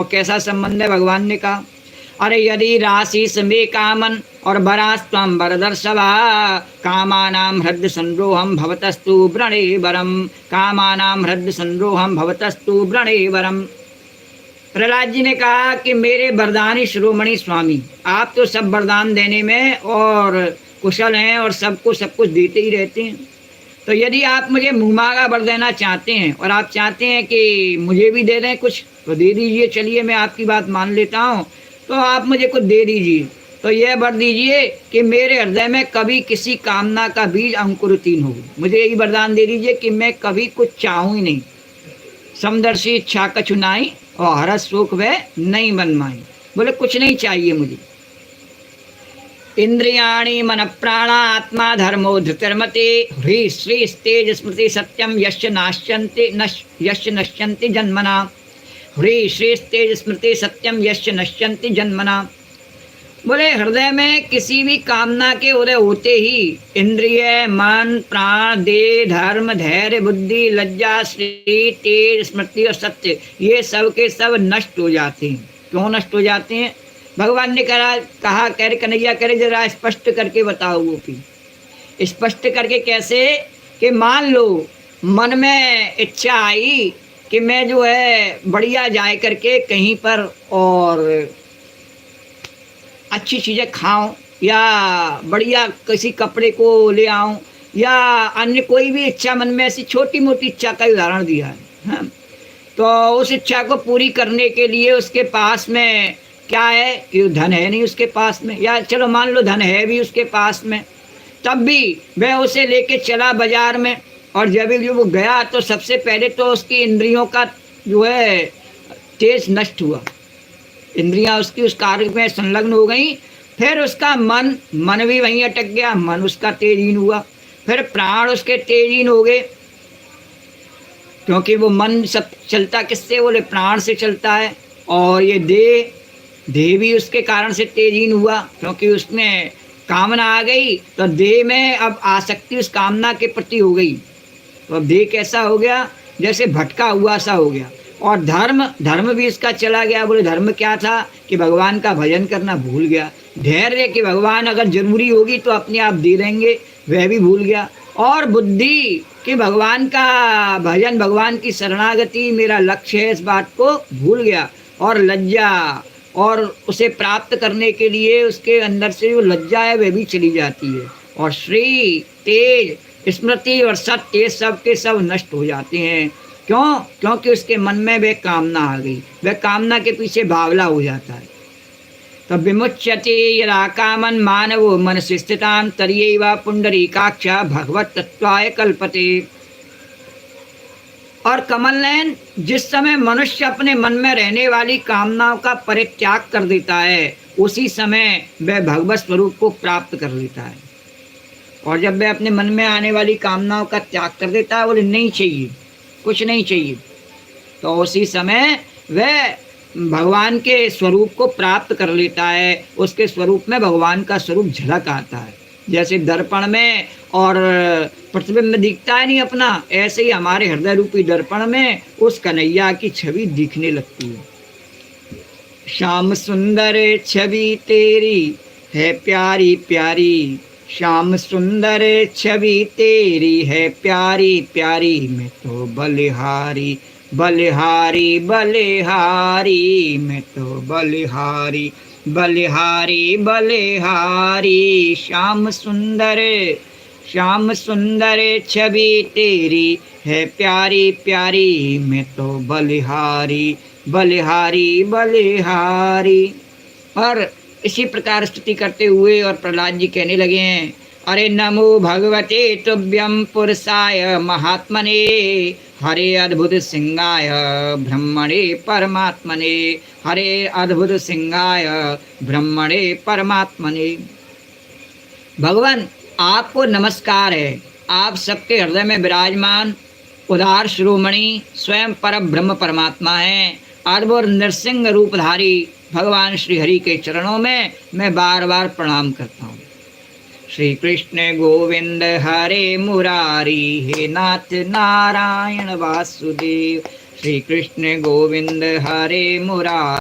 और कैसा संबंध है? भगवान ने कहा, अरे यदि राशि में कामन और बरास्तम बरदर्शवा कामानाम हृदय संरोहम भवतस्तु व्रणे वरम, कामानाम हृदय संरोहम भवतस्तु व्रणे वरम। प्रहलाद जी ने कहा कि मेरे वरदानी शिरोमणि स्वामी, आप तो सब वरदान देने में और कुशल हैं और सबको सब कुछ देते ही रहते हैं। तो यदि आप मुझे मुँहमांगा वर देना चाहते हैं और आप चाहते हैं कि मुझे भी दे दें कुछ, तो दे दीजिए। चलिए मैं आपकी बात मान लेता हूँ, तो आप मुझे कुछ दे दीजिए। तो यह वर दीजिए कि मेरे हृदय में कभी किसी कामना का बीज अंकुरित हो। मुझे यही वरदान दे दीजिए कि मैं कभी कुछ चाहूँ ही नहीं। समदर्शी इच्छा कछु नाई और हरस सुख वह नहीं मनमाई। बोले कुछ नहीं चाहिए मुझे। इंद्रियाणि मन प्राणा आत्मा धर्मो धृतिर्मते ह्री श्री तेज स्मृति सत्यम यश्च नश्यन्ति जन्मना। ह्री श्री तेज स्मृति सत्यम यश्च नश्यन्ति जन्मना। बोले हृदय में किसी भी कामना के उदय होते ही इंद्रिय मन प्राण देह धर्म धैर्य बुद्धि लज्जा श्री तेज स्मृति और सत्य, ये सब के सब नष्ट हो जाते हैं। क्यों नष्ट हो जाते हैं? भगवान ने कहा कह कन्हैया करे जरा स्पष्ट करके बताओ। वो भी स्पष्ट करके कैसे? कि मान लो मन में इच्छा आई कि मैं जो है बढ़िया जाए करके कहीं पर और अच्छी चीज़ें खाऊं या बढ़िया किसी कपड़े को ले आऊं या अन्य कोई भी इच्छा मन में, ऐसी छोटी मोटी इच्छा का उदाहरण दिया है, हाँ? तो उस इच्छा को पूरी करने के लिए उसके पास में क्या है कि धन है नहीं उसके पास में, या चलो मान लो धन है भी उसके पास में, तब भी वह उसे लेके चला बाजार में। और जब भी वो गया तो सबसे पहले तो उसकी इंद्रियों का जो है तेज नष्ट हुआ। इंद्रियां उसकी उस कार्य में संलग्न हो गई। फिर उसका मन भी वहीं अटक गया, मन उसका तेजहीन हुआ। फिर प्राण उसके तेजहीन हो गए, क्योंकि वो मन सब चलता किससे? बोले प्राण से चलता है। और ये देह भी उसके कारण से तेजहीन हुआ, क्योंकि उसमें कामना आ गई तो देह में अब आसक्ति उस कामना के प्रति हो गई। तो अब देह कैसा हो गया? जैसे भटका हुआ सा हो गया। और धर्म भी इसका चला गया। बोले धर्म क्या था? कि भगवान का भजन करना भूल गया। धैर्य कि भगवान अगर जरूरी होगी तो अपने आप दे देंगे, वह भी भूल गया। और बुद्धि कि भगवान का भजन, भगवान की शरणागति मेरा लक्ष्य है, इस बात को भूल गया। और लज्जा, और उसे प्राप्त करने के लिए उसके अंदर से जो लज्जा है वह भी चली जाती है। और श्री तेज स्मृति और सत्य सब के सब नष्ट हो जाते हैं। क्यों? क्योंकि उसके मन में वह कामना आ गई, वह कामना के पीछे बावला हो जाता है। तो विमुच्यते यदा कामन मानवो मनसि स्थितां तर्यैव पुंडरीकाक्ष भगवत तत्वाय कल्पते। और कमल नयन, जिस समय मनुष्य अपने मन में रहने वाली कामनाओं का परित्याग कर देता है, उसी समय वह भगवत स्वरूप को प्राप्त कर लेता है। और जब वह अपने मन में आने वाली कामनाओं का त्याग कर देता है, बोले नहीं चाहिए, कुछ नहीं चाहिए, तो उसी समय वह भगवान के स्वरूप को प्राप्त कर लेता है। उसके स्वरूप में भगवान का स्वरूप झलक आता है। जैसे दर्पण में और प्रतिबिंब दिखता है नहीं अपना, ऐसे ही हमारे हृदय रूपी दर्पण में उस कन्हैया की छवि दिखने लगती है। श्याम सुंदर छवि तेरी है प्यारी प्यारी, श्याम सुंदर छवि तेरी है प्यारी प्यारी, मैं तो बलिहारी बलिहारी बलिहारी, मैं तो बलिहारी बलिहारी बलिहारी। श्याम सुंदर छवि तेरी है प्यारी प्यारी, मैं तो बलिहारी बलिहारी बलिहारी। और इसी प्रकार स्तुति करते हुए और प्रहलाद जी कहने लगे हैं, अरे नमो भगवते तुभ्यं पुरुषाय महात्मने, हरे अद्भुत सिंहाय ब्रह्मणे परमात्मने, हरे अद्भुत सिंहाय ब्रह्मणे परमात्मने। भगवान आपको नमस्कार है। आप सबके हृदय में विराजमान उदार शिरोमणि स्वयं पर ब्रह्म परमात्मा हैं। अद्भुत नृसिंह रूपधारी भगवान श्री हरि के चरणों में मैं बार बार प्रणाम करता हूँ। श्री कृष्ण गोविंद हरे मुरारी, हे नाथ नारायण वासुदेव। श्री कृष्ण गोविंद हरे मुरारी।